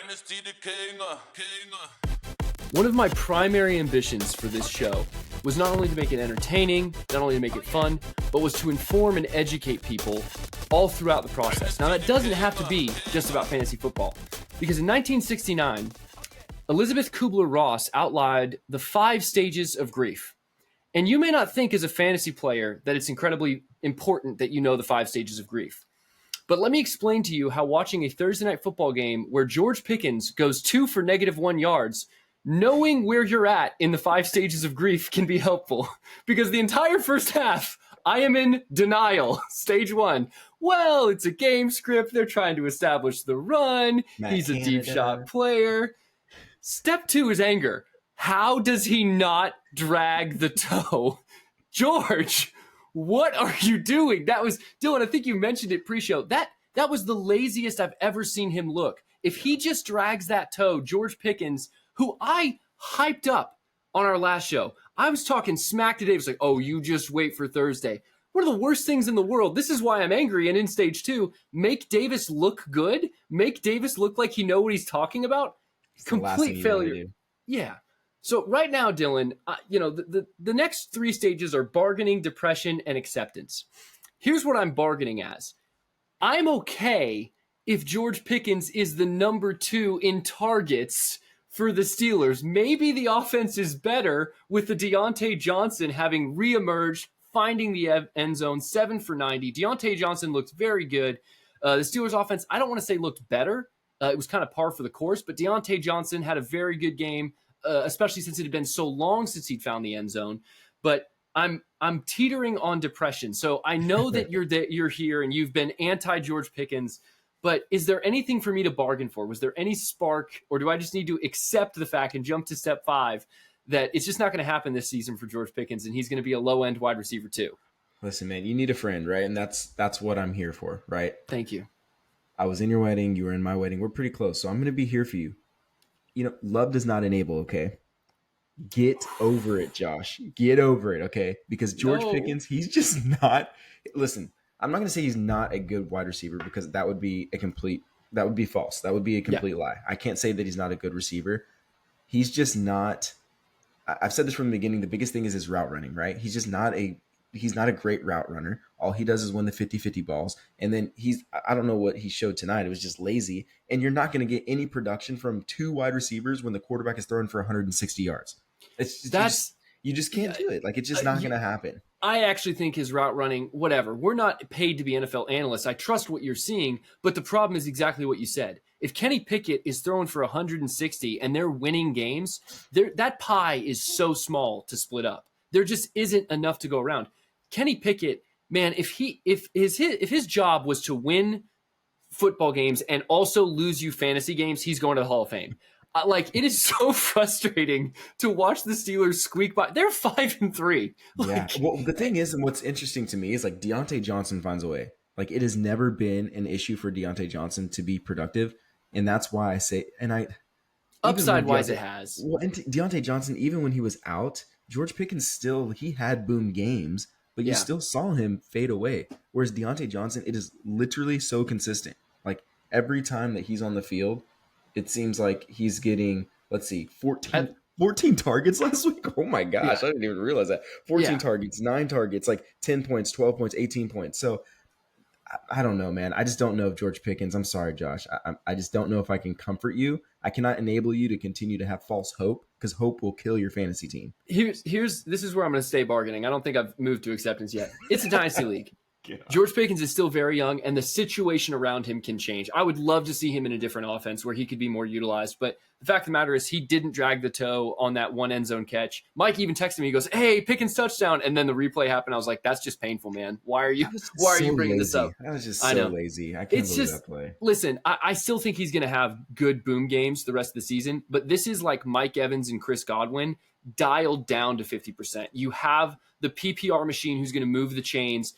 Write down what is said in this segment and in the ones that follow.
Dynasty the king. One of my primary ambitions for this show was not only to make it entertaining, not only to make it fun, but was to inform and educate people all throughout the process. Now, that doesn't have to be just about fantasy football, because in 1969, Elizabeth Kubler-Ross outlined the 5 stages of grief. And you may not think as a fantasy player that it's incredibly important that you know the 5 stages of grief. But let me explain to you how watching a Thursday night football game where George Pickens goes 2 for -1 yards, knowing where you're at in the 5 stages of grief can be helpful. Because the entire first half, I am in denial. Stage 1. Well, it's a game script. They're trying to establish the run. He's a deep shot player. Step 2 is anger. How does he not drag the toe? George, what are you doing? That was, Dylan, I think you mentioned it pre-show. That was the laziest I've ever seen him look. If he just drags that toe, George Pickens, who I hyped up on our last show, I was talking smack to Davis, like, oh, you just wait for Thursday. One of the worst things in the world. This is why I'm angry. And in stage 2, make Davis look good, make Davis look like he know what he's talking about. Complete failure. Yeah. So right now, Dylan, the next 3 stages are bargaining, depression, and acceptance. Here's what I'm bargaining as. I'm okay if George Pickens is the number 2 in targets for the Steelers. Maybe the offense is better with the Deontay Johnson having reemerged, finding the end zone, 7 for 90. Deontay Johnson looked very good. The Steelers offense, I don't want to say looked better. It was kind of par for the course, but Deontay Johnson had a very good game. Especially since it had been so long since he'd found the end zone. But I'm teetering on depression. So I know that you're here and you've been anti-George Pickens, but is there anything for me to bargain for? Was there any spark, or do I just need to accept the fact and jump to step 5 that it's just not going to happen this season for George Pickens and he's going to be a low-end wide receiver too? Listen, man, you need a friend, right? And that's what I'm here for, right? Thank you. I was in your wedding. You were in my wedding. We're pretty close. So I'm going to be here for you. Love does not enable, okay? Get over it, Josh. Get over it, okay? Because George Pickens, he's just not – listen, I'm not going to say he's not a good wide receiver because that would be false. That would be a complete lie. I can't say that he's not a good receiver. He's just not – I've said this from the beginning. The biggest thing is his route running, right? He's just not a great route runner. All he does is win the 50-50 balls. And then I don't know what he showed tonight. It was just lazy. And you're not going to get any production from 2 wide receivers when the quarterback is throwing for 160 yards. You just can't do it. Like, it's just not going to happen. I actually think his route running, whatever. We're not paid to be NFL analysts. I trust what you're seeing, but the problem is exactly what you said. If Kenny Pickett is throwing for 160 and they're winning games, that pie is so small to split up. There just isn't enough to go around. Kenny Pickett, man, if his job was to win football games and also lose you fantasy games, he's going to the Hall of Fame. It is so frustrating to watch the Steelers squeak by. They're 5-3. Yeah. Well, the thing is, and what's interesting to me is Deontay Johnson finds a way. It has never been an issue for Deontay Johnson to be productive, and that's why I say, upside wise, it has. Well, and Deontay Johnson, even when he was out, George Pickens he had boom games. But you still saw him fade away. Whereas Deontay Johnson, it is literally so consistent. Every time that he's on the field, it seems like he's getting, 14 targets last week. Oh my gosh, I didn't even realize that. 14 targets, 9 targets, 10 points, 12 points, 18 points. So I don't know, man. I just don't know if George Pickens. I'm sorry, Josh. I just don't know if I can comfort you. I cannot enable you to continue to have false hope because hope will kill your fantasy team. This is where I'm going to stay bargaining. I don't think I've moved to acceptance yet. It's a dynasty league. George Pickens is still very young, and the situation around him can change. I would love to see him in a different offense where he could be more utilized, but the fact of the matter is he didn't drag the toe on that one end zone catch. Mike even texted me. He goes, "Hey, Pickens touchdown," and then the replay happened. I was like, "That's just painful, man. Why are you bringing this up?" That was just so lazy. I can't believe that play. Listen, I still think he's going to have good boom games the rest of the season, but this is like Mike Evans and Chris Godwin dialed down to 50%. You have the PPR machine who's going to move the chains.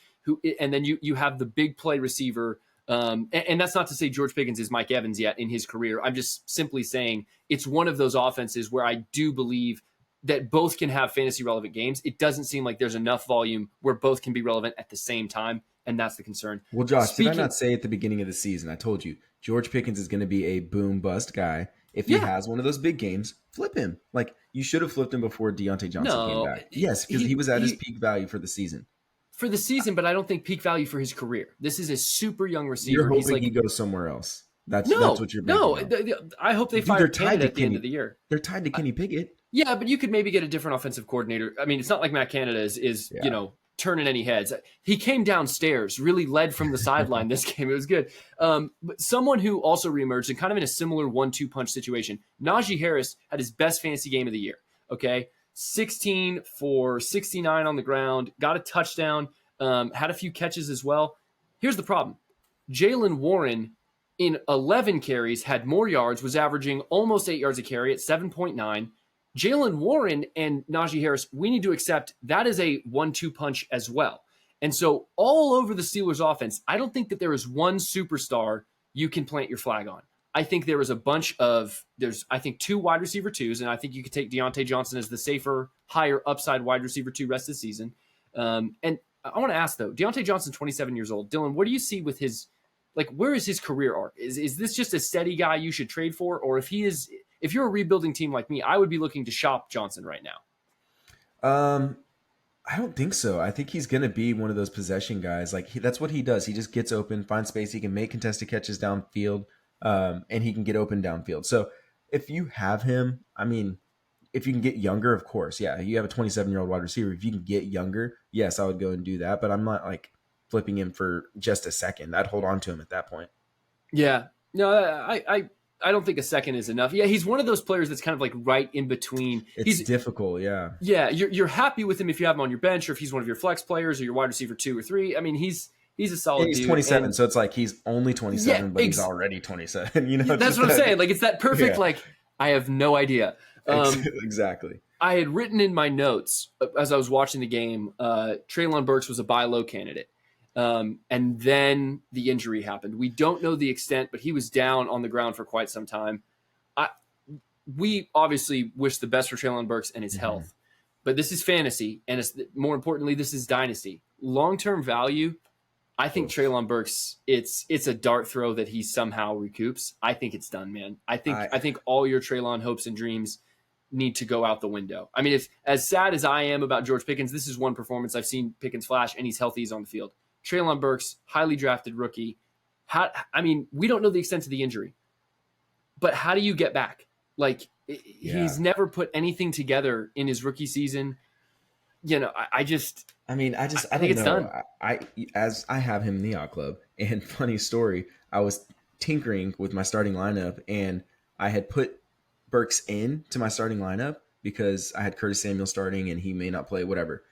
And then you have the big play receiver. And that's not to say George Pickens is Mike Evans yet in his career. I'm just simply saying it's one of those offenses where I do believe that both can have fantasy relevant games. It doesn't seem like there's enough volume where both can be relevant at the same time. And that's the concern. Well, Josh, did I not say at the beginning of the season, I told you, George Pickens is going to be a boom bust guy. If he Yeah. has one of those big games, flip him. Like, you should have flipped him before Deontay Johnson came No, back. Yes, because he was at his peak value for the season. For the season, but I don't think peak value for his career. This is a super young receiver. You're hoping he goes somewhere else. That's what you're banking on. I hope they fire Canada at the end of the year. They're tied to Kenny Pickett. Yeah, but you could maybe get a different offensive coordinator. I mean, it's not like Matt Canada is turning any heads. He came downstairs, really led from the sideline this game. It was good. But someone who also reemerged and kind of in a similar 1-2 punch situation, Najee Harris had his best fantasy game of the year. Okay, 16 for 69 on the ground, got a touchdown, had a few catches as well. Here's the problem. Jaylen Warren in 11 carries had more yards, was averaging almost 8 yards a carry at 7.9. Jaylen Warren and Najee Harris, we need to accept that is a 1-2 punch as well. And so all over the Steelers offense, I don't think that there is one superstar you can plant your flag on. I think there is a bunch of, I think 2 wide receiver 2s, and I think you could take Deontay Johnson as the safer, higher upside wide receiver 2 rest of the season. And I want to ask, though, Deontay Johnson, 27 years old. Dylan, what do you see with his, where is his career arc? Is this just a steady guy you should trade for? Or if you're a rebuilding team like me, I would be looking to shop Johnson right now. I don't think so. I think he's going to be one of those possession guys. That's what he does. He just gets open, finds space. He can make contested catches downfield, and he can get open downfield. So if you have him, I mean, if you can get younger, of course, yeah, you have a 27-year-old wide receiver. If you can get younger, yes, I would go and do that. But I'm not flipping him for just a second. I'd hold on to him at that point. Yeah, no, I don't think a second is enough. Yeah, he's one of those players that's kind of right in between. He's difficult, yeah. Yeah, you're happy with him if you have him on your bench or if he's one of your flex players or your wide receiver 2 or 3. I mean, he's a solid dude. He's 27, so it's he's only 27, but he's already 27. That's what I'm saying. It's that perfect, I have no idea. Exactly. I had written in my notes as I was watching the game, Treylon Burks was a buy low candidate. And then the injury happened. We don't know the extent, but he was down on the ground for quite some time. We obviously wish the best for Treylon Burks and his health, but this is fantasy, and more importantly, this is dynasty. Long-term value, I think Treylon Burks, it's a dart throw that he somehow recoups. I think it's done, man. I think all your Treylon hopes and dreams need to go out the window. I mean, if as sad as I am about George Pickens, this is one performance I've seen Pickens flash, and he's healthy, he's on the field. Treylon Burks, highly drafted rookie. We don't know the extent of the injury, but how do you get back? He's never put anything together in his rookie season. I think it's done. I have him in the yacht club, and funny story, I was tinkering with my starting lineup, and I had put Burks into my starting lineup because I had Curtis Samuel starting, and he may not play, whatever.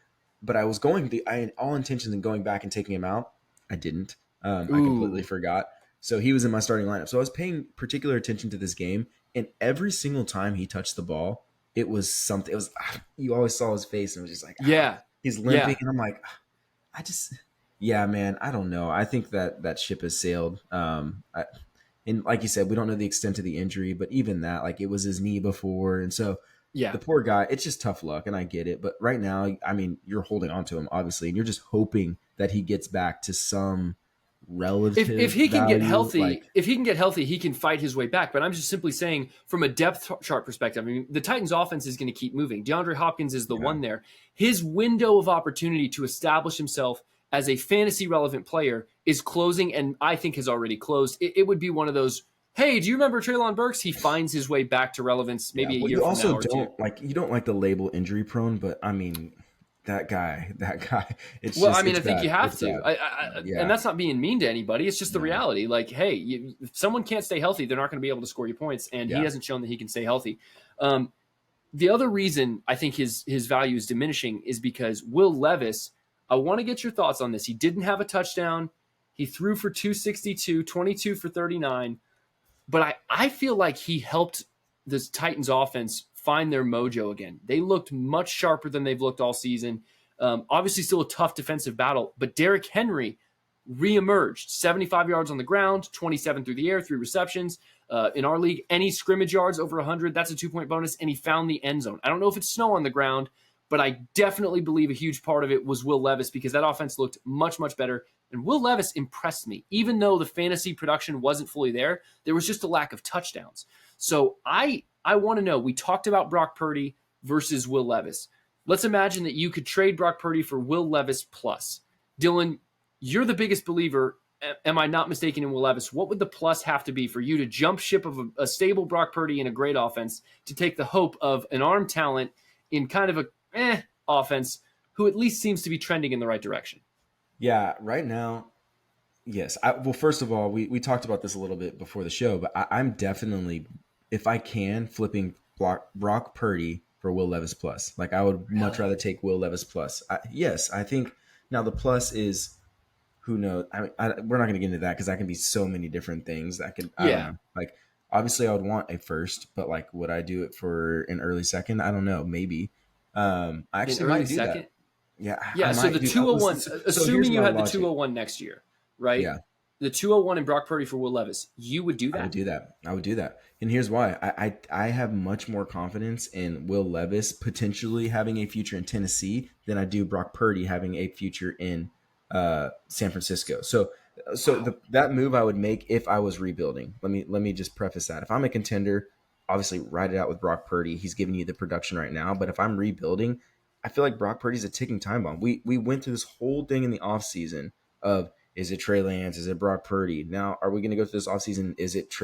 But I was I had all intentions in going back and taking him out. I didn't. I completely forgot. So he was in my starting lineup. So I was paying particular attention to this game, and every single time he touched the ball, it was something. It was you always saw his face, and it was just he's limping, and I'm like, man, I don't know. I think that ship has sailed. And like you said, we don't know the extent of the injury, but even that, it was his knee before, and so. Yeah, the poor guy, it's just tough luck, and I get it. But right now, I mean, you're holding on to him, obviously, and you're just hoping that he gets back to some relative If he can value, get healthy, he can fight his way back. But I'm just simply saying, from a depth chart perspective, I mean, the Titans' offense is going to keep moving. DeAndre Hopkins is the one there. His window of opportunity to establish himself as a fantasy-relevant player is closing, and I think has already closed. It would be one of those, hey, do you remember Treylon Burks? He finds his way back to relevance maybe a year from now or two. You don't like the label injury prone, but I mean, that guy. It's I think you have to. And that's not being mean to anybody. It's just the reality. Hey, if someone can't stay healthy, they're not going to be able to score you points, and he hasn't shown that he can stay healthy. The other reason I think his value is diminishing is because Will Levis, I want to get your thoughts on this. He didn't have a touchdown. He threw for 262, 22 for 39. But I feel like he helped the Titans offense find their mojo again. They looked much sharper than they've looked all season. Obviously still a tough defensive battle, but Derrick Henry reemerged. 75 yards on the ground, 27 through the air, 3 receptions. In our league, any scrimmage yards over 100, that's a 2-point bonus, and he found the end zone. I don't know if it's snow on the ground, but I definitely believe a huge part of it was Will Levis because that offense looked much, much better. And Will Levis impressed me. Even though the fantasy production wasn't fully there, there was just a lack of touchdowns. So I want to know, we talked about Brock Purdy versus Will Levis. Let's imagine that you could trade Brock Purdy for Will Levis plus. Dylan, you're the biggest believer. Am I not mistaken in Will Levis? What would the plus have to be for you to jump ship of a stable Brock Purdy and a great offense to take the hope of an armed talent in kind of a offense who at least seems to be trending in the right direction? Yeah, right now, yes. Well, first of all, we talked about this a little bit before the show, but I'm definitely, if I can, flipping Brock Purdy for Will Levis plus. Like, I would much rather take Will Levis plus. Yes, I think now the plus is, who knows? We're not going to get into that because that can be so many different things. That could, I don't know. Like, obviously, I would want a first, but like, would I do it for an early second? I don't know. Maybe. I actually might do that. Yeah. So the 201, assuming you had the 201 next year, right? Yeah. The 201 and Brock Purdy for Will Levis, you would do that? I would do that. And here's why. I have much more confidence in Will Levis potentially having a future in Tennessee than I do Brock Purdy having a future in San Francisco. So that move I would make if I was rebuilding. Let me just preface that. If I'm a contender, obviously ride it out with Brock Purdy. He's giving you the production right now. But if I'm rebuilding, I feel like Brock Purdy's a ticking time bomb. We went through this whole thing in the offseason of, is it Trey Lance? Is it Brock Purdy? Now, are we going to go through this offseason? Is it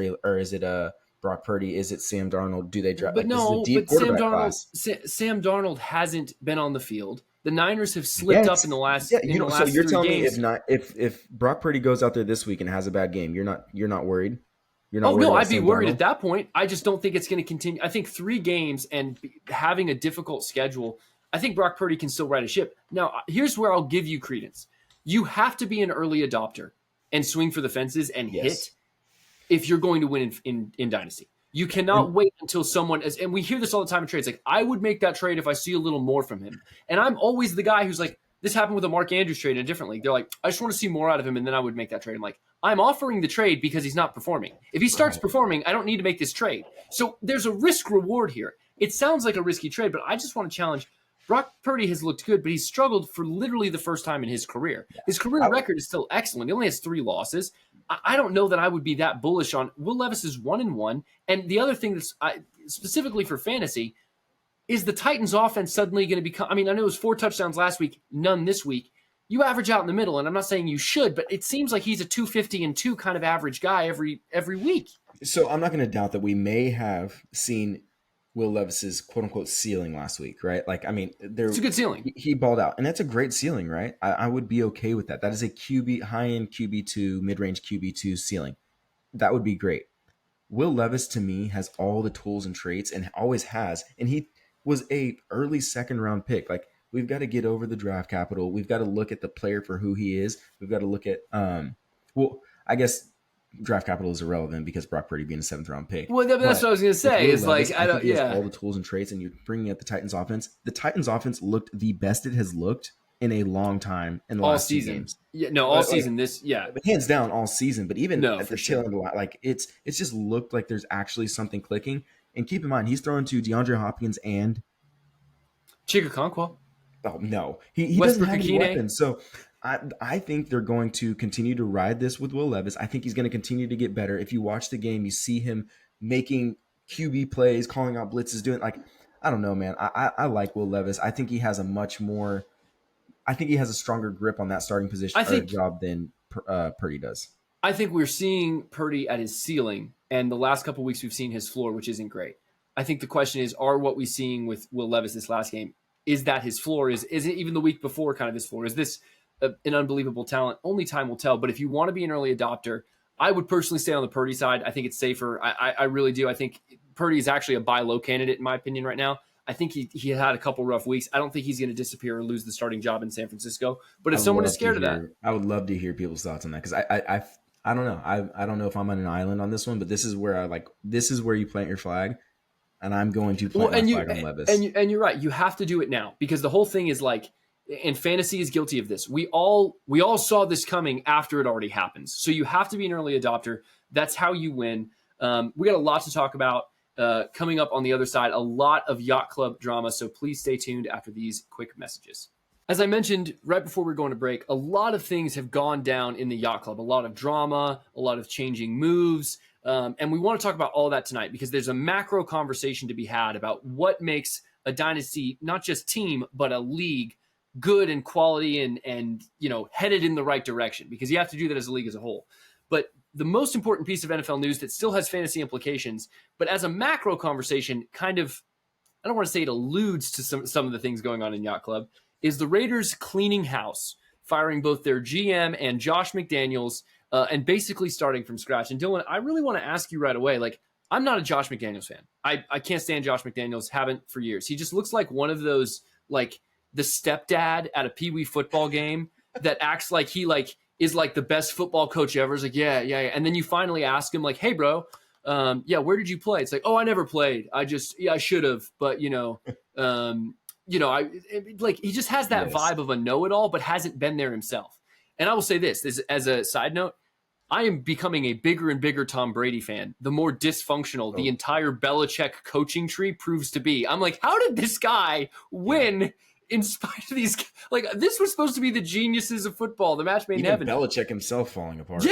Brock Purdy? Is it Sam Darnold? Do they draft? But no, but Sam Darnold hasn't been on the field. The Niners have slipped up in the last. So you're telling games. me if Brock Purdy goes out there this week and has a bad game, you're not worried? You're not Oh worried no, about I'd be Sam worried Darnold? at that point. I just don't think it's going to continue. I think 3 games and having a difficult schedule, I think Brock Purdy can still ride a ship. Now, here's where I'll give you credence. You have to be an early adopter and swing for the fences and hit if you're going to win in Dynasty. You cannot wait until someone – and we hear this all the time in trades. Like, I would make that trade if I see a little more from him. And I'm always the guy who's like, this happened with a Mark Andrews trade in a different league. They're like, I just want to see more out of him, and then I would make that trade. I'm like, I'm offering the trade because he's not performing. If he starts performing, I don't need to make this trade. So there's a risk-reward here. It sounds like a risky trade, but I just want to challenge – Brock Purdy has looked good, but he's struggled for literally the first time in his career. His career record is still excellent. He only has 3 losses. I don't know that I would be that bullish on Will Levis is 1-1. And the other thing that's specifically for fantasy is the Titans offense suddenly going to become, I mean, I know it was 4 touchdowns last week, none this week. You average out in the middle, and I'm not saying you should, but it seems like he's a 250-2 kind of average guy every week. So I'm not going to doubt that we may have seen Will Levis's quote unquote ceiling last week, right? Like, I mean, it's a good ceiling. He balled out, and that's a great ceiling, right? I would be okay with that. That is a high-end QB2, mid-range QB2 ceiling. That would be great. Will Levis, to me, has all the tools and traits and always has, and he was a early second-round pick. Like, we've got to get over the draft capital. We've got to look at the player for who he is. We've got to look at, I guess draft capital is irrelevant because Brock Purdy being a 7th-round pick. Well, that's what I was going to say. Is Levis, like, I don't, he has all the tools and traits, and you're bringing up the Titans offense. The Titans offense looked the best it has looked in a long time in the last 2 games. Yeah, no, all season. Hands down, all season. But even at the tail end of the like, it's just looked like there's actually something clicking. And keep in mind, he's throwing to DeAndre Hopkins and Chika Conquo. Oh no, he doesn't have any weapons. So I think they're going to continue to ride this with Will Levis. I think he's going to continue to get better. If you watch the game, you see him making QB plays, calling out blitzes, doing like, I don't know, man. I like Will Levis. I think he has a stronger grip on that starting position job than Purdy does. I think we're seeing Purdy at his ceiling, and the last couple of weeks we've seen his floor, which isn't great. I think the question is, are what we're seeing with Will Levis this last game, is that his floor? Is it even the week before kind of his floor? Is this an unbelievable talent? Only time will tell. But if you want to be an early adopter, I would personally stay on the Purdy side. I think it's safer. I really do. I think Purdy is actually a buy low candidate in my opinion right now. I think he had a couple rough weeks. I don't think he's going to disappear or lose the starting job in San Francisco. But if someone is scared of that, I would love to hear people's thoughts on that because I don't know. I don't know if I'm on an island on this one, but this is where this is where you plant your flag, and I'm going to plant my flag on Levis. And you're right. You have to do it now because the whole thing is like, and fantasy is guilty of this. We all saw this coming after it already happens. So you have to be an early adopter. That's how you win. We got a lot to talk about coming up on the other side. A lot of Yacht Club drama. So please stay tuned after these quick messages. As I mentioned right before we were going to break, a lot of things have gone down in the yacht club, a lot of drama, a lot of changing moves. And we want to talk about all that tonight because there's a macro conversation to be had about what makes a dynasty, not just team, but a league good and quality and headed in the right direction, because you have to do that as a league as a whole. But the most important piece of NFL news that still has fantasy implications, but as a macro conversation, kind of, I don't want to say it alludes to some of the things going on in Yacht Club, is the Raiders cleaning house, firing both their GM and Josh McDaniels, and basically starting from scratch. And Dylan, I really want to ask you right away, like, I'm not a Josh McDaniels fan. I can't stand Josh McDaniels, haven't for years. He just looks like one of those, like, the stepdad at a Pee Wee football game that acts like he, like, is, like, the best football coach ever. It's like, yeah. And then you finally ask him, like, hey, bro, where did you play? It's like, oh, I never played. I should have, but, he just has that vibe of a know-it-all, but hasn't been there himself. And I will say this as a side note, I am becoming a bigger and bigger Tom Brady fan. The more dysfunctional the entire Belichick coaching tree proves to be. I'm like, how did this guy win in spite of these? Like, this was supposed to be the geniuses of football, the match made in heaven. Belichick himself falling apart.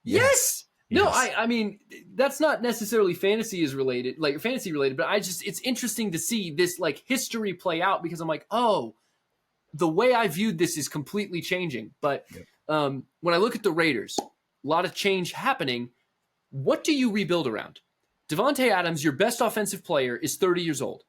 Yes. No, I mean, that's not necessarily fantasy related, but it's interesting to see this, like, history play out, because I'm like, oh, the way I viewed this is completely changing. But when I look at the Raiders, a lot of change happening. What do you rebuild around? Devontae Adams, your best offensive player, is 30 years old.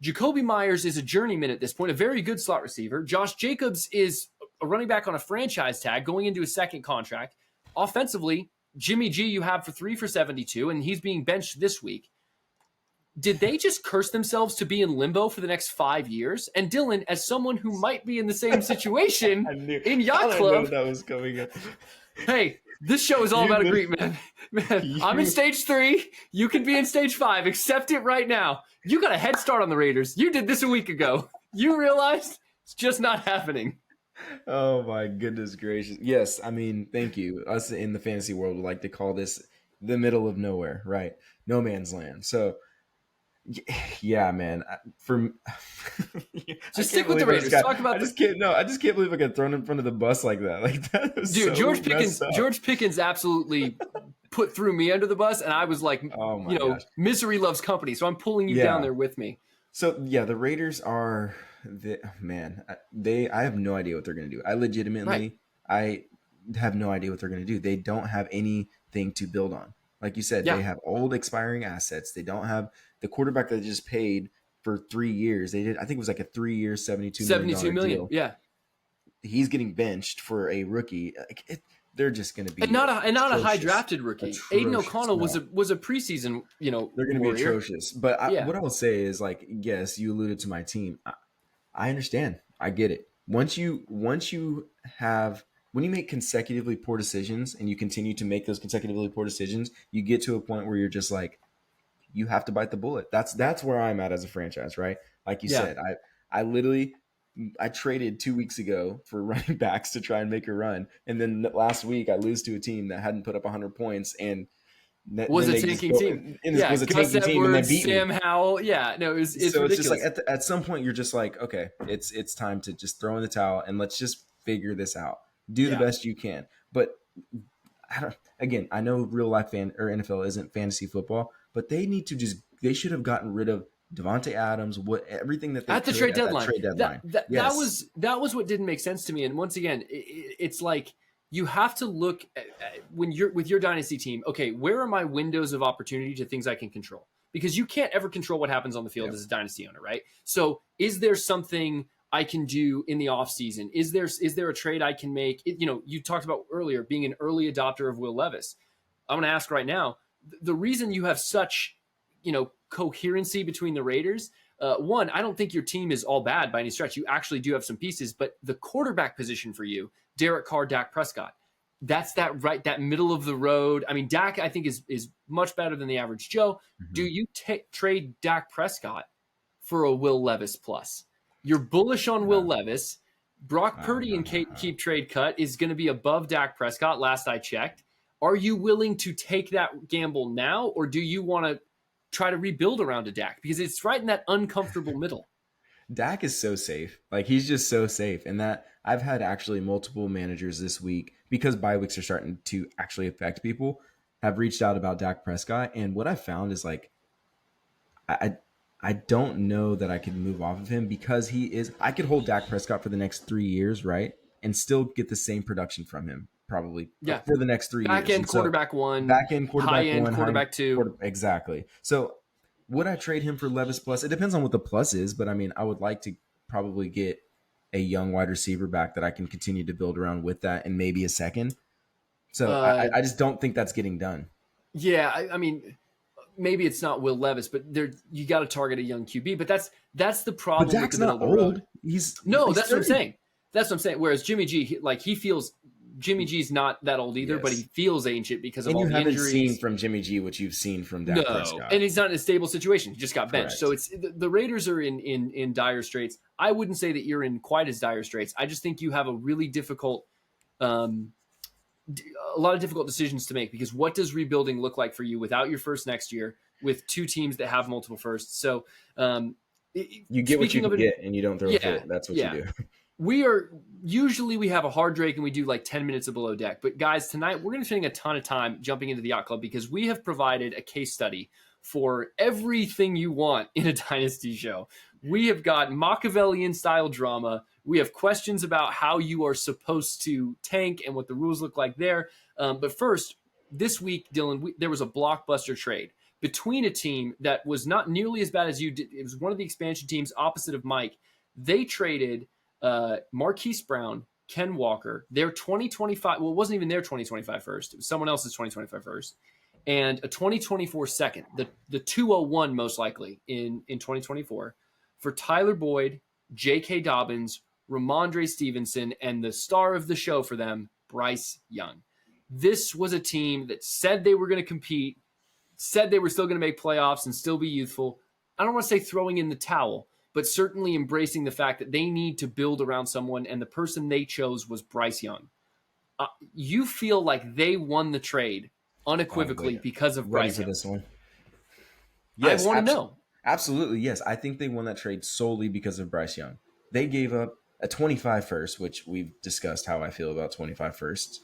Jacoby Myers is a journeyman at this point, a very good slot receiver. Josh Jacobs is a running back on a franchise tag going into his second contract. Offensively, Jimmy G you have for 3 for 72, and he's being benched this week. Did they just curse themselves to be in limbo for the next 5 years? And Dylan, as someone who might be in the same situation in Yacht Club, I knew that was coming up. Hey, this show is all about agreement, man. I'm in stage 3. You can be in stage 5. Accept it right now. You got a head start on the Raiders. You did this a week ago. You realized it's just not happening. Oh my goodness gracious. Yes, I mean, thank you. Us in the fantasy world would like to call this the middle of nowhere, right? No man's land. So yeah, man. Just stick with the Raiders. Talk about I just can't believe I got thrown in front of the bus like that. Like, that was dude. So George Pickens absolutely threw me under the bus, and I was like, gosh. Misery loves company, so I'm pulling you down there with me. So yeah, the Raiders are I have no idea what they're going to do. I have no idea what they're going to do. They don't have anything to build on. Like you said, they have old expiring assets. They don't have the quarterback that they just paid for 3 years. They did, I think it was like a 3-year, $72 million deal. Yeah. He's getting benched for a rookie. They're just going to be and not a high drafted rookie. Aiden O'Connell was a preseason, they're going to be atrocious. But what I will say is, like, yes, you alluded to my team. I understand. I get it. Once you make consecutively poor decisions and you continue to make those consecutively poor decisions, you get to a point where you're just like, you have to bite the bullet. That's where I'm at as a franchise, right? Like you said, I traded 2 weeks ago for running backs to try and make a run. And then last week I lose to a team that hadn't put up 100 points and was a tanking team. Was a tanking team and they beat Sam me. Howell. Yeah, no, it's so ridiculous. It's just like at some point you're just like, okay, it's time to just throw in the towel and let's just figure this out. Do the best you can. But I know real life NFL isn't fantasy football, but they should have gotten rid of Devontae Adams, everything that they at the trade deadline. Yes. That was what didn't make sense to me. And once again, it's like you have to look at, when you're with your dynasty team. Okay, where are my windows of opportunity to things I can control? Because you can't ever control what happens on the field as a dynasty owner, right? So, is there something I can do in the offseason? Is there a trade I can make? You talked about earlier being an early adopter of Will Levis. I'm going to ask right now, the reason you have such, coherency between the Raiders, one, I don't think your team is all bad by any stretch. You actually do have some pieces, but the quarterback position for you, Derek Carr, Dak Prescott, that's that middle of the road. I mean, Dak, I think is much better than the average Joe. Mm-hmm. Do you trade Dak Prescott for a Will Levis plus? You're bullish on Will Levis. Brock Purdy and keep trade cut is going to be above Dak Prescott, last I checked. Are you willing to take that gamble now, or do you want to try to rebuild around a Dak? Because it's right in that uncomfortable middle. Dak is so safe. Like he's just so safe. And that I've had actually multiple managers this week because bye weeks are starting to actually affect people have reached out about Dak Prescott. And what I found is like I I don't know that I could move off of him because I could hold Dak Prescott for the next 3 years, right? And still get the same production from him probably Yeah. for the next 3 years. Back end And so quarterback one, back end high quarterback end one, quarterback two. exactly. So would I trade him for Levis plus? It depends on what the plus is, but I mean, I would like to probably get a young wide receiver back that I can continue to build around with that and maybe a second. So I just don't think that's getting done. Yeah, I mean, maybe it's not Will Levis, but you got to target a young QB. But that's the problem. But Dak's with the middle not of the old. road. He's That's 30. what I'm saying. That's what I'm saying. Whereas Jimmy G, he feels Jimmy G's not that old either, Yes. but he feels ancient because of And all you the haven't injuries. seen from Jimmy G what you've seen from Dak Prescott. And he's not in a stable situation. He just got benched. Correct. So the Raiders are in dire straits. I wouldn't say that you're in quite as dire straits. I just think you have a really difficult, a lot of difficult decisions to make because what does rebuilding look like for you without your first next year with two teams that have multiple firsts? So you get what you can get and you don't throw a fit. That's what you do. We have a hard drake and we do like 10 minutes of below deck. But guys, tonight we're going to spend a ton of time jumping into the yacht club because we have provided a case study for everything you want in a dynasty show. We have got Machiavellian style drama. We have questions about how you are supposed to tank and what the rules look like there. But first, this week, Dylan, there was a blockbuster trade between a team that was not nearly as bad as you did. It was one of the expansion teams opposite of Mike. They traded Marquise Brown, Ken Walker, their 2025, well, it wasn't even their 2025 first. It was someone else's 2025 first, and a 2024 second, the 201 most likely in 2024, for Tyler Boyd, J.K. Dobbins, Ramondre Stevenson, and the star of the show for them, Bryce Young. This was a team that said they were going to compete, said they were still going to make playoffs and still be youthful. I don't want to say throwing in the towel, but certainly embracing the fact that they need to build around someone, and the person they chose was Bryce Young. You feel like they won the trade unequivocally because of Bryce Young. For this one. Yes, I want to know. Absolutely, yes. I think they won that trade solely because of Bryce Young. They gave up a 25 first, which we've discussed how I feel about 25 firsts.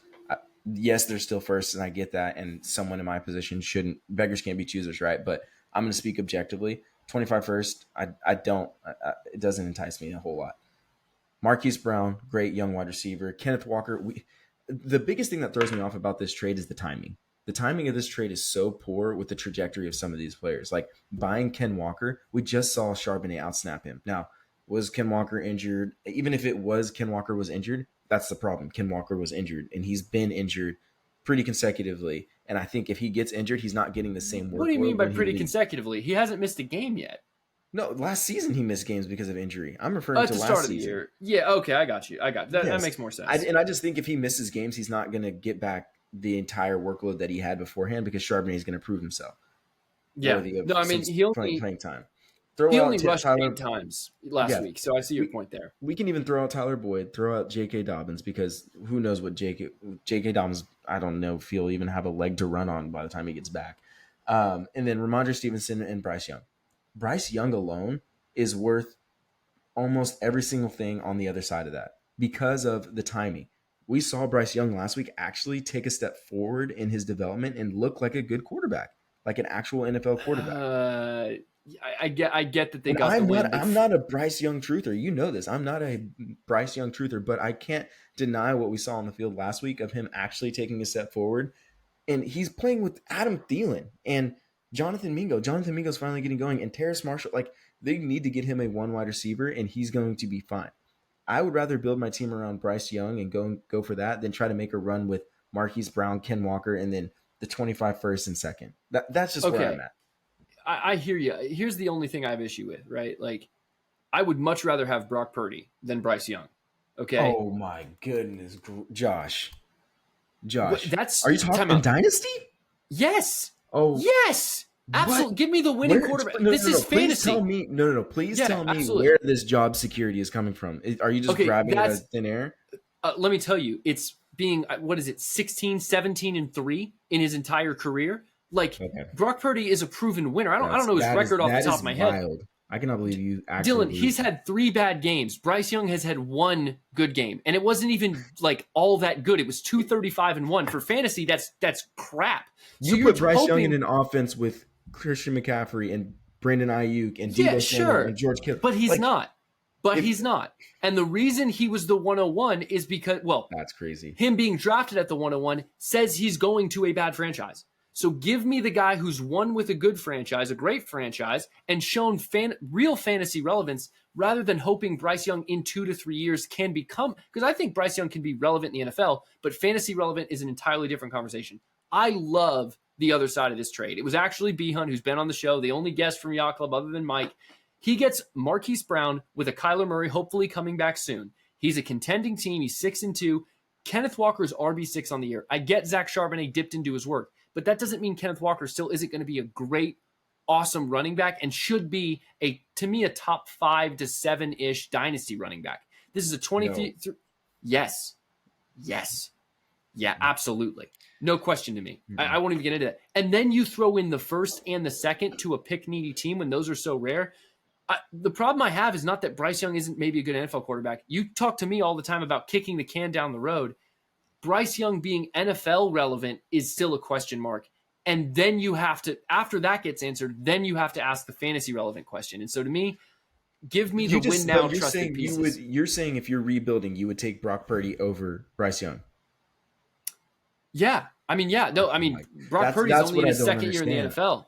Yes, they're still first, and I get that, and someone in my position shouldn't – beggars can't be choosers, right? But I'm going to speak objectively. 25 first, it doesn't entice me a whole lot. Marquise Brown, great young wide receiver. Kenneth Walker. The biggest thing that throws me off about this trade is the timing. The timing of this trade is so poor with the trajectory of some of these players. Like buying Ken Walker, we just saw Charbonnet outsnap him. Now, was Ken Walker injured? Even if it was Ken Walker was injured, that's the problem. Ken Walker was injured, and he's been injured pretty consecutively. And I think if he gets injured, he's not getting the same work. What do you mean by pretty consecutively? He hasn't missed a game yet. No, last season he missed games because of injury. I'm referring to the last start of the season. Year. Yeah, okay, I got you. That makes more sense. I just think if he misses games, he's not going to get back the entire workload that he had beforehand because Charbonnet is going to prove himself. Yeah. No, I mean, he only playing time. He only rushed 8 times last week, so I see your point there. We can even throw out Tyler Boyd, throw out J.K. Dobbins, because who knows what J.K. Dobbins, I don't know if he'll even have a leg to run on by the time he gets back. And then Ramondre Stevenson and Bryce Young. Bryce Young alone is worth almost every single thing on the other side of that because of the timing. We saw Bryce Young last week actually take a step forward in his development and look like a good quarterback, like an actual NFL quarterback. I get that they got the win. I'm not a Bryce Young truther. You know this. I'm not a Bryce Young truther, but I can't deny what we saw on the field last week of him actually taking a step forward. And he's playing with Adam Thielen and Jonathan Mingo. Jonathan Mingo's finally getting going. And Terrace Marshall, like they need to get him a one wide receiver, and he's going to be fine. I would rather build my team around Bryce Young and go for that than try to make a run with Marquise Brown, Ken Walker, and then the 25 first and second. That's just where I'm at. I hear you. Here's the only thing I have issue with, right? Like, I would much rather have Brock Purdy than Bryce Young. Okay. Oh my goodness, Josh. Are you talking Dynasty? Yes. Oh yes. Absolutely. Give me the winning quarterback. This is fantasy. Please tell me where this job security is coming from. Are you just grabbing it out of thin air? Let me tell you, it's being 16, 17, and 3 in his entire career. Like Brock Purdy is a proven winner. I don't know his record off the top of my head. I cannot believe you actually Dylan, he's had 3 bad games. Bryce Young has had 1 good game, and it wasn't even like all that good. It was 235 and 1 for fantasy. That's crap. So you put Bryce Young in an offense with Christian McCaffrey and Brandon Ayuk and Deebo Samuel and George Kittle, but he's not. He's not. And the reason he was the 101 is because, well, that's crazy. Him being drafted at the 101 says he's going to a bad franchise. So give me the guy who's won with a good franchise, a great franchise, and shown real fantasy relevance rather than hoping Bryce Young in 2 to 3 years can become, because I think Bryce Young can be relevant in the NFL, but fantasy relevant is an entirely different conversation. I love the other side of this trade. It was actually B-Hunt, who's been on the show, the only guest from Yacht Club other than Mike. He gets Marquise Brown with a Kyler Murray hopefully coming back soon. He's a contending team. He's 6-2. Kenneth Walker is RB6 on the year. I get Zach Charbonnet dipped into his work, but that doesn't mean Kenneth Walker still isn't going to be a great, awesome running back and should be, to me, a top 5 to 7-ish dynasty running back. This is a 23. No. Yes. Yeah, absolutely. No question to me. Mm-hmm. I won't even get into that. And then you throw in the first and the second to a pick-needy team when those are so rare. The problem I have is not that Bryce Young isn't maybe a good NFL quarterback. You talk to me all the time about kicking the can down the road. Bryce Young being NFL relevant is still a question mark. And then you have to, after that gets answered, then you have to ask the fantasy relevant question. And so to me, give me the win now trusted pieces. You're saying if you're rebuilding, you would take Brock Purdy over Bryce Young. Yeah. Brock Purdy's only in his second year in the NFL.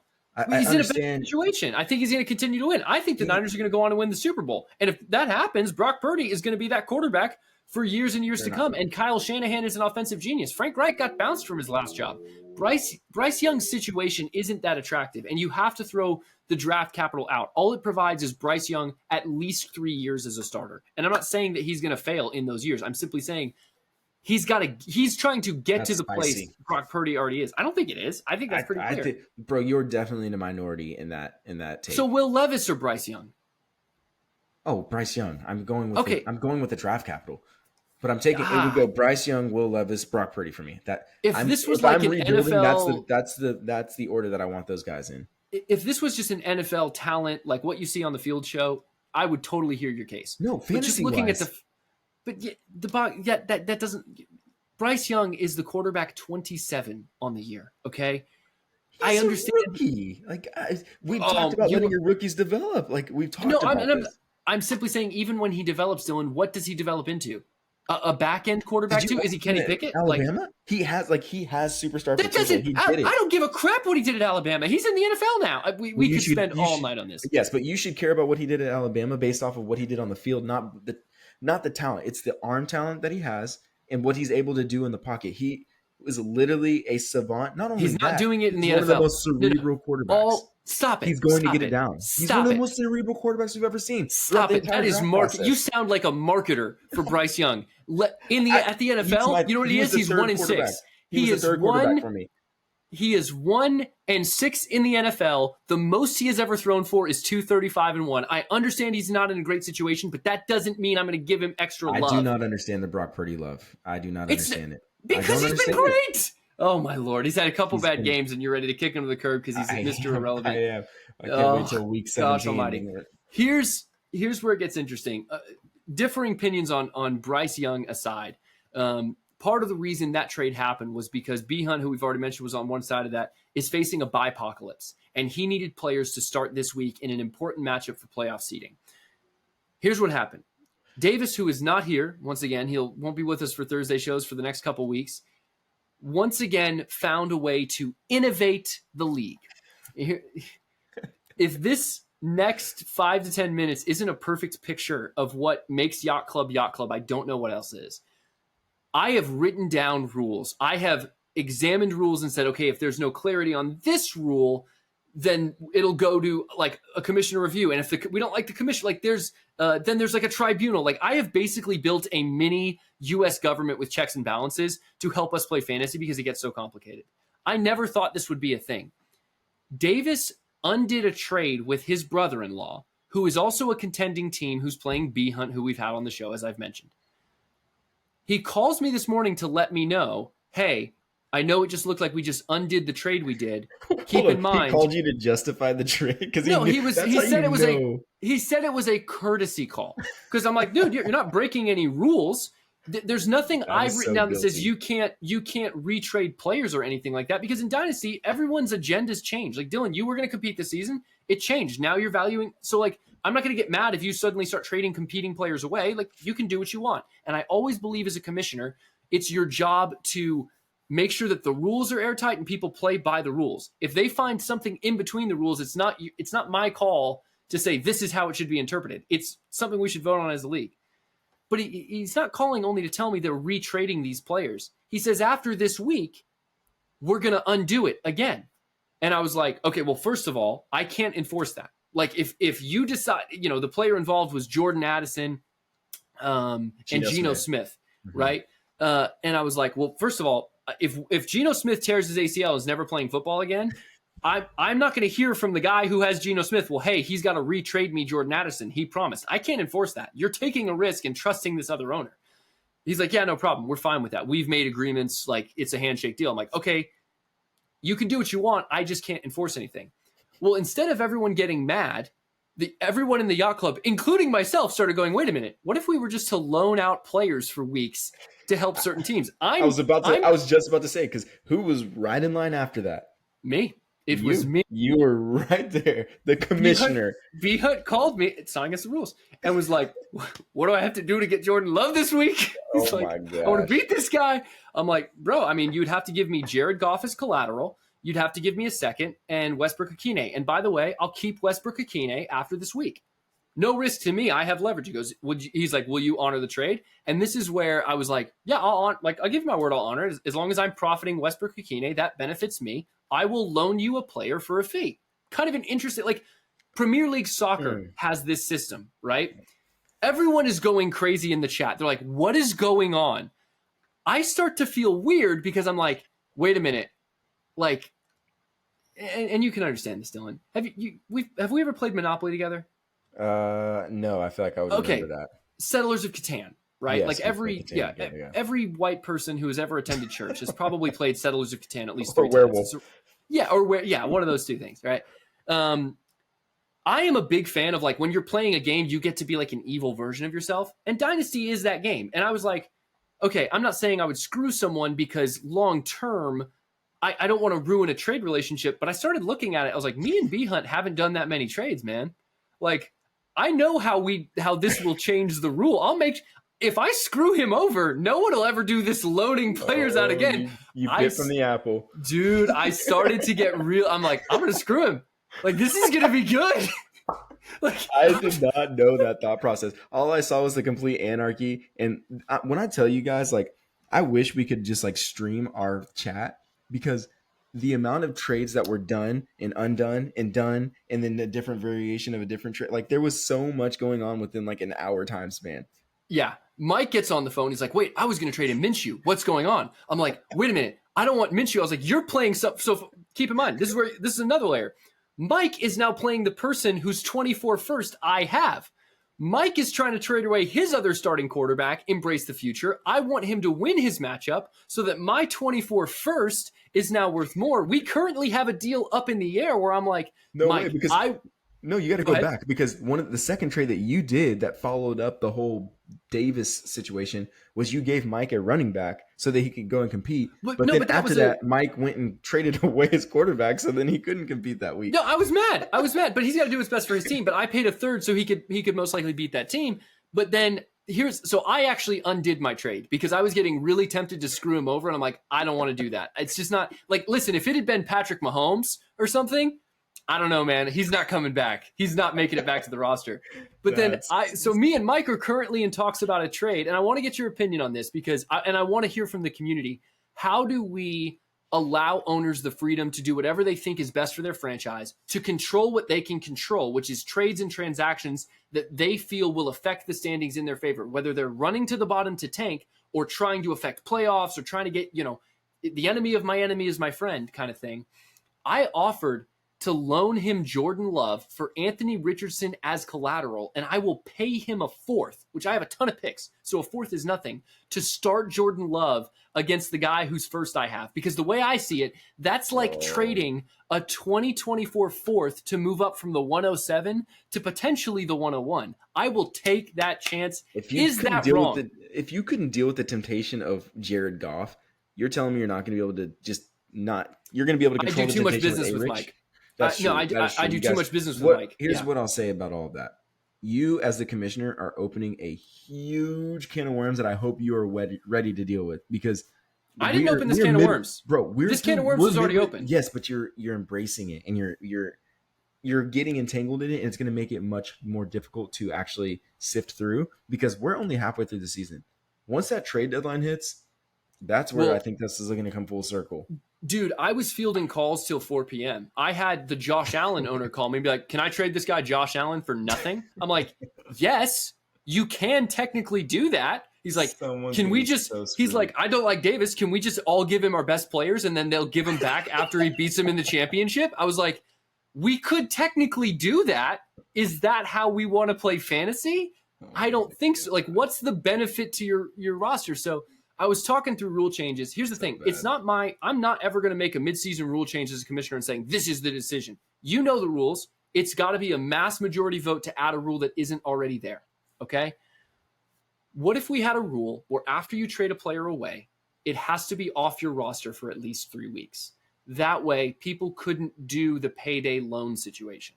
He's in a bad situation. I think he's going to continue to win. I think the Niners are going to go on to win the Super Bowl. And if that happens, Brock Purdy is going to be that quarterback for years and years to come. And Kyle Shanahan is an offensive genius. Frank Reich got bounced from his last job. Bryce Young's situation isn't that attractive, and you have to throw the draft capital out. All it provides is Bryce Young at least 3 years as a starter. And I'm not saying that he's going to fail in those years. I'm simply saying he's trying to get to the place Brock Purdy already is. I don't think it is. I think that's pretty clear. Bro, you're definitely in a minority in that take. So Will Levis or Bryce Young? Oh, Bryce Young. I'm going with the draft capital. But I'm taking it would go Bryce Young, Will Levis, Brock Purdy for me. This was like an NFL, that's the order that I want those guys in. If this was just an NFL talent, like what you see on the field show, I would totally hear your case. No, fantasy wise. That doesn't. Bryce Young is the quarterback 27 on the year. Okay, I understand. Rookie. We've talked about letting your rookies develop. We've talked about this. I'm simply saying, even when he develops, Dylan, what does he develop into? A back end quarterback too? Is he Kenny Pickett? Alabama? He has superstar potential. I don't give a crap what he did at Alabama. He's in the NFL now. We could spend all night on this. Yes, but you should care about what he did at Alabama based off of what he did on the field, not the talent. It's the arm talent that he has and what he's able to do in the pocket. He is literally a savant. Not only he's not doing it in the NFL. One of the most cerebral quarterbacks. Stop it. He's going to get it down. He's one of the most cerebral quarterbacks we've ever seen. Stop it. That is market. You sound like a marketer for Bryce Young. At the NFL, you know what he is? He's 1-6. He is 1 for me. He is 1-6 in the NFL. The most he has ever thrown for is 235 and 1. I understand he's not in a great situation, but that doesn't mean I'm going to give him extra love. I do not understand the Brock Purdy love. I do not understand it. Because he's been great. Oh, my Lord. He's had a couple bad games, and you're ready to kick him to the curb because he's Mr. Irrelevant. I am. I can't wait till week 17. Gosh almighty. Here's where it gets interesting. Differing opinions on Bryce Young aside, part of the reason that trade happened was because B-Hunt, who we've already mentioned was on one side of that, is facing a bye-apocalypse, and he needed players to start this week in an important matchup for playoff seeding. Here's what happened. Davis, who is not here, once again, won't be with us for Thursday shows for the next couple weeks, once again found a way to innovate the league. If this next 5 to 10 minutes isn't a perfect picture of what makes Yacht Club, I don't know what else is. I have written down rules. I have examined rules and said, okay, if there's no clarity on this rule, then it'll go to like a commissioner review. And if we don't like the commission, then there's like a tribunal. Like I have basically built a mini US government with checks and balances to help us play fantasy because it gets so complicated. I never thought this would be a thing. Davis undid a trade with his brother-in-law, who is also a contending team who's playing B-Hunt, who we've had on the show, as I've mentioned. He calls me this morning to let me know, hey, I know it just looked like we just undid the trade we did. Keep Hold in on, mind, he called you to justify the trade because no, he was. That's He how said you it was know. he said it was a courtesy call because I'm like, dude, you're not breaking any rules. There's nothing That I've is written so down that says guilty. you can't retrade players or anything like that. Because in Dynasty, everyone's agendas change. Like Dylan, you were going to compete this season. It changed. Now you're valuing. So like, I'm not going to get mad if you suddenly start trading competing players away. Like you can do what you want. And I always believe as a commissioner, it's your job to make sure that the rules are airtight and people play by the rules. If they find something in between the rules, it's not my call to say this is how it should be interpreted. It's something we should vote on as a league. But he's not calling only to tell me they're retrading these players. He says after this week, we're going to undo it again. And I was like, okay, well, first of all, I can't enforce that. Like if you decide, the player involved was Jordan Addison and Geno Smith, right? And I was like, well, first of all, if Geno Smith tears his ACL and is never playing football again, I'm not going to hear from the guy who has Geno Smith, well, hey, he's got to retrade me Jordan Addison. He promised. I can't enforce that. You're taking a risk and trusting this other owner. He's like, yeah, no problem. We're fine with that. We've made agreements. Like, it's a handshake deal. I'm like, okay, you can do what you want. I just can't enforce anything. Well, instead of everyone getting mad, everyone in the yacht club, including myself, started going, wait a minute. What if we were just to loan out players for weeks to help certain teams? I was just about to say, because who was right in line after that? Me. It was me. You were right there. The commissioner. B-Hut called me, signing us the rules, and was like, what do I have to do to get Jordan Love this week? He's like, I want to beat this guy. I'm like, bro, I mean, you'd have to give me Jared Goff as collateral. You'd have to give me a second and Westbrook Akine. And by the way, I'll keep Westbrook Akine after this week. No risk to me. I have leverage. He goes, he's like, will you honor the trade? And this is where I was like, yeah, I'll give you my word. I'll honor it. As long as I'm profiting Westbrook Akine, that benefits me. I will loan you a player for a fee. Kind of an interesting, like Premier League soccer has this system, right? Everyone is going crazy in the chat. They're like, what is going on? I start to feel weird because I'm like, wait a minute. Like, and you can understand this, Dylan. Have we ever played Monopoly together? No, I feel like I would remember that. Settlers of Catan, right? Yes, like every white person who has ever attended church has probably played Settlers of Catan at least 3 times. One of those two things, right? I am a big fan of like when you're playing a game, you get to be like an evil version of yourself, and Dynasty is that game. And I was like, okay, I'm not saying I would screw someone because long term, I don't want to ruin a trade relationship, but I started looking at it. I was like, me and B-Hunt haven't done that many trades, man. Like, I know how this will change the rule. If I screw him over, no one will ever do this loading players out again. You bit from the apple. Dude, I started to get real. I'm like, I'm going to screw him. Like, this is going to be good. Like, I did not know that thought process. All I saw was the complete anarchy. And when I tell you guys, like, I wish we could just like stream our chat, because the amount of trades that were done and undone and done, and then the different variation of a different trade, like there was so much going on within like an hour time span. Yeah. Mike gets on the phone. He's like, wait, I was going to trade in Minshew. What's going on? I'm like, wait a minute. I don't want Minshew. I was like, you're playing stuff. So keep in mind, this is another layer. Mike is now playing the person who's 24 first I have. Mike is trying to trade away his other starting quarterback, embrace the future. I want him to win his matchup so that my 24 first is now worth more. We currently have a deal up in the air where I'm like, no Mike, way, because you got to go back, because the second trade that you did that followed up the whole Davis situation was you gave Mike a running back so that he could go and compete. But after that, Mike went and traded away his quarterback, so then he couldn't compete that week. No, I was mad, but he's got to do what's best for his team. But I paid a third so he could most likely beat that team. But then so I actually undid my trade because I was getting really tempted to screw him over, and I'm like, I don't want to do that. It's just not like, listen, if it had been Patrick Mahomes or something, I don't know, man. He's not coming back. He's not making it back to the roster. But so me and Mike are currently in talks about a trade, and I want to get your opinion on this because I want to hear from the community. How do we allow owners the freedom to do whatever they think is best for their franchise, to control what they can control, which is trades and transactions that they feel will affect the standings in their favor, whether they're running to the bottom to tank or trying to affect playoffs or trying to get, the enemy of my enemy is my friend kind of thing. I offered to loan him Jordan Love for Anthony Richardson as collateral, and I will pay him a fourth, which I have a ton of picks, so a fourth is nothing, to start Jordan Love against the guy whose first I have. Because the way I see it, that's like trading a 2024 fourth to move up from the 107 to potentially the 101. I will take that chance. Is that wrong? If you couldn't deal with the temptation of Jared Goff, you're telling me you're not going to be able to just not. You're going to be able to control the temptation. I do too much business with Mike. No, I do too much business with Mike. Here's what I'll say about all of that. You, as the commissioner, are opening a huge can of worms that I hope you are ready to deal with, because I didn't open this can of worms, bro. This can of worms was already open. Yes, but you're embracing it, and you're getting entangled in it, and it's going to make it much more difficult to actually sift through, because we're only halfway through the season. Once that trade deadline hits, that's where I think this is going to come full circle. Dude, I was fielding calls till 4 p.m. I had the Josh Allen owner call me and be like, can I trade this guy Josh Allen for nothing? I'm like, yes, you can technically do that. He's like, can we just, he's like, I don't like Davis. Can we just all give him our best players and then they'll give him back after he beats him in the championship? I was like, we could technically do that. Is that how we want to play fantasy? I don't think so. Like, what's the benefit to your roster? So I was talking through rule changes. Here's the thing. It's not I'm not ever going to make a midseason rule change as a commissioner and saying, this is the decision. You know the rules. It's got to be a mass majority vote to add a rule that isn't already there. Okay? What if we had a rule where after you trade a player away, it has to be off your roster for at least 3 weeks? That way, people couldn't do the payday loan situation.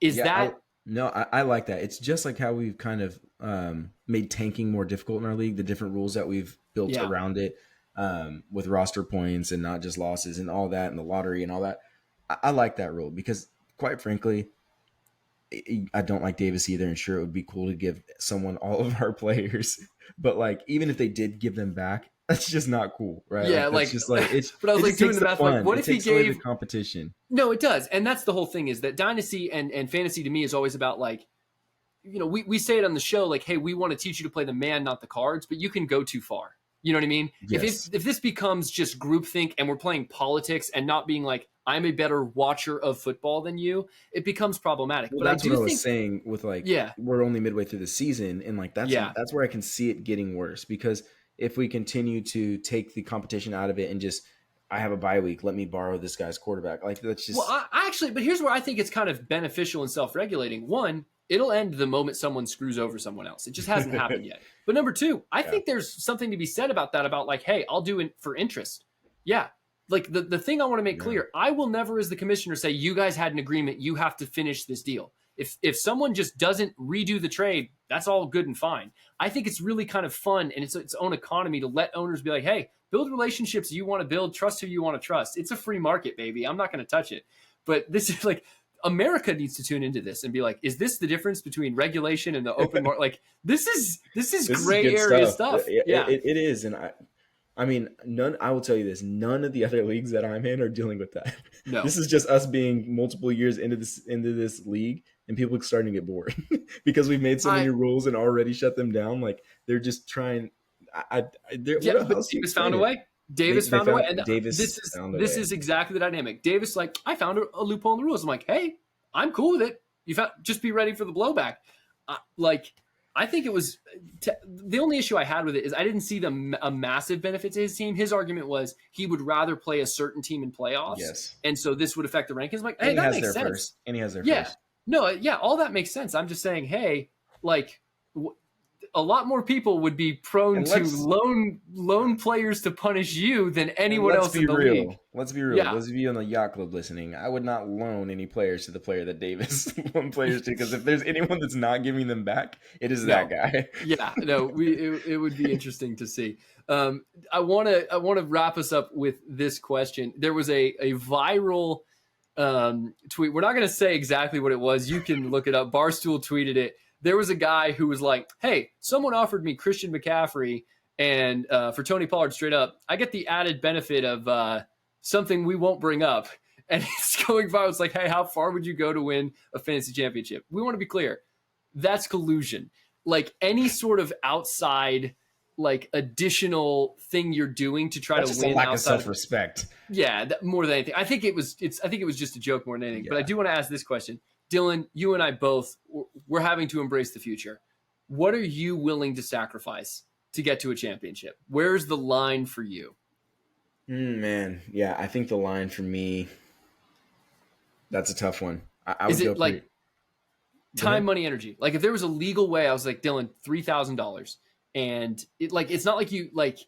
I like that. It's just like how we've kind of made tanking more difficult in our league, the different rules that we've built around it, with roster points and not just losses and all that, and the lottery and all that. I like that rule because, quite frankly, I don't like Davis either. And sure, it would be cool to give someone all of our players, but like, even if they did give them back, that's just not cool, right? Yeah, like, just like it's. But I was like doing the math. Like, what if he gave the competition? No, it does, and that's the whole thing. Is that dynasty and fantasy to me is always about, like, you know, we say it on the show, like, hey, we want to teach you to play the man, not the cards, but you can go too far. You know what I mean? Yes. If this becomes just groupthink and we're playing politics and not being like, I'm a better watcher of football than you, it becomes problematic. Well, but that's what I was saying with, like, we're only midway through the season, and like that's where I can see it getting worse, because if we continue to take the competition out of it and just, I have a bye week, let me borrow this guy's quarterback. Like, that's just. Well, but here's where I think it's kind of beneficial and self-regulating. One, it'll end the moment someone screws over someone else. It just hasn't happened yet. But number two, I think there's something to be said about that, about like, hey, I'll do it for interest. Yeah. Like, the thing I want to make clear, I will never, as the commissioner, say, you guys had an agreement, you have to finish this deal. If someone just doesn't redo the trade, that's all good and fine. I think it's really kind of fun, and it's its own economy to let owners be like, hey, build relationships you want to build, trust who you want to trust. It's a free market, baby. I'm not going to touch it. But this is like, America needs to tune into this and be like, is this the difference between regulation and the open market? Like, this is gray area stuff. Yeah, it is. And I mean, I will tell you this, none of the other leagues that I'm in are dealing with that. No. This is just us being multiple years into this league, and people are starting to get bored because we've made so many rules and already shut them down. Like, they're just trying. But Davis found a way. Davis found a way. And this is exactly the dynamic. Davis, like, I found a loophole in the rules. I'm like, hey, I'm cool with it. Just be ready for the blowback. I think it was the only issue I had with it is I didn't see a massive benefit to his team. His argument was he would rather play a certain team in playoffs. Yes. And so this would affect the rankings. I'm like, hey, that makes sense. And he has their first. No, all that makes sense. I'm just saying, hey, like, a lot more people would be prone to loan players to punish you than anyone else in the league. Let's be real. Yeah. Those of you in the yacht club listening, I would not loan any players to the player that Davis loaned players to, because if there's anyone that's not giving them back, it is that guy. It would be interesting to see. I want to wrap us up with this question. There was a viral tweet. We're not going to say exactly what it was. You can look it up. Barstool tweeted it. There was a guy who was like, hey, someone offered me Christian McCaffrey and for Tony Pollard straight up, I get the added benefit of something we won't bring up. And it's going viral. It's like, hey, how far would you go to win a fantasy championship? We want to be clear. That's collusion. Like, any sort of outside, like additional thing you're doing to try That's to just win a lack of outside self-respect. more than anything. I think it was just a joke more than anything. Yeah. But I do want to ask this question. Dylan, you and I both, we're having to embrace the future. What are you willing to sacrifice to get to a championship? Where's the line for you? Man, yeah, I think the line for me, that's a tough one. I Is would it go like time, money, energy? Like if there was a legal way, I was like, Dylan, $3,000, and it's not like you like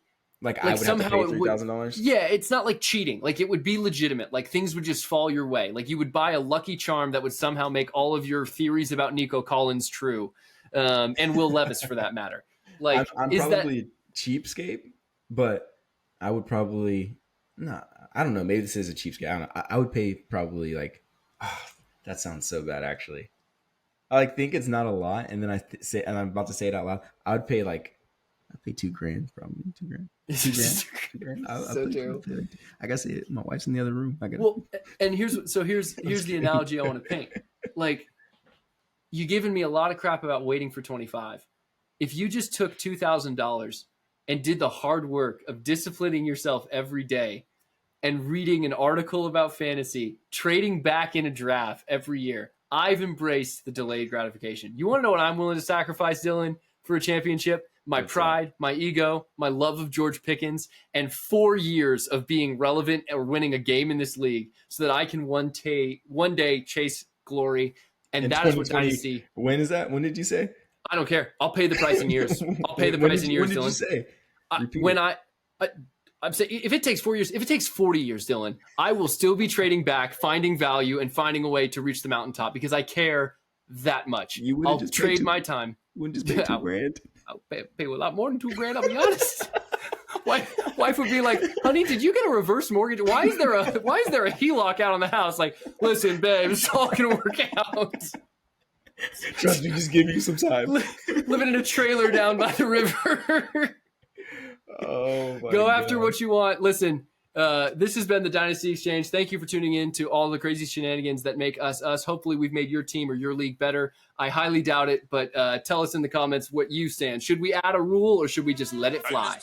I would somehow have to pay $3,000. Yeah, it's not like cheating. Like it would be legitimate. Like things would just fall your way. Like you would buy a lucky charm that would somehow make all of your theories about Nico Collins true, and Will Levis for that matter. Like I'm probably a cheapskate, but I would probably I don't know. Maybe this is a cheapskate. I don't know. I would pay probably like. Oh, that sounds so bad, actually. I think it's not a lot, and then and I'm about to say it out loud. I would pay like. I'd pay $2,000 probably. $2,000. $2,000. So true. I gotta say it. My wife's in the other room. Well, and here's the analogy I want to paint. Like, you given me a lot of crap about waiting for 25. If you just took $2,000 and did the hard work of disciplining yourself every day and reading an article about fantasy, trading back in a draft every year, I've embraced the delayed gratification. You want to know what I'm willing to sacrifice, Dylan, for a championship? My pride, my ego, my love of George Pickens, and 4 years of being relevant or winning a game in this league so that I can one day chase glory. And that is what Dynasty. When is that? When did you say? I don't care. I'll pay the price in years. I'll pay the price in years, Dylan. When did you say? I'm saying if it takes 4 years, if it takes 40 years, Dylan, I will still be trading back, finding value, and finding a way to reach the mountaintop because I care that much. I'll trade my time. You wouldn't just pay $2,000. I'll pay a lot more than $2,000. I'll be honest. Wife would be like, "Honey, did you get a reverse mortgage? Why is there a HELOC out on the house?" Like, listen, babe, it's all gonna work out. Trust me, just give you some time. Living in a trailer down by the river. Oh my Go after what you want. Listen, this has been the Dynasty Exchange. Thank you for tuning in to all the crazy shenanigans that make us us. Hopefully we've made your team or your league better. I highly doubt it, but tell us in the comments what you stand. Should we add a rule or should we just let it fly?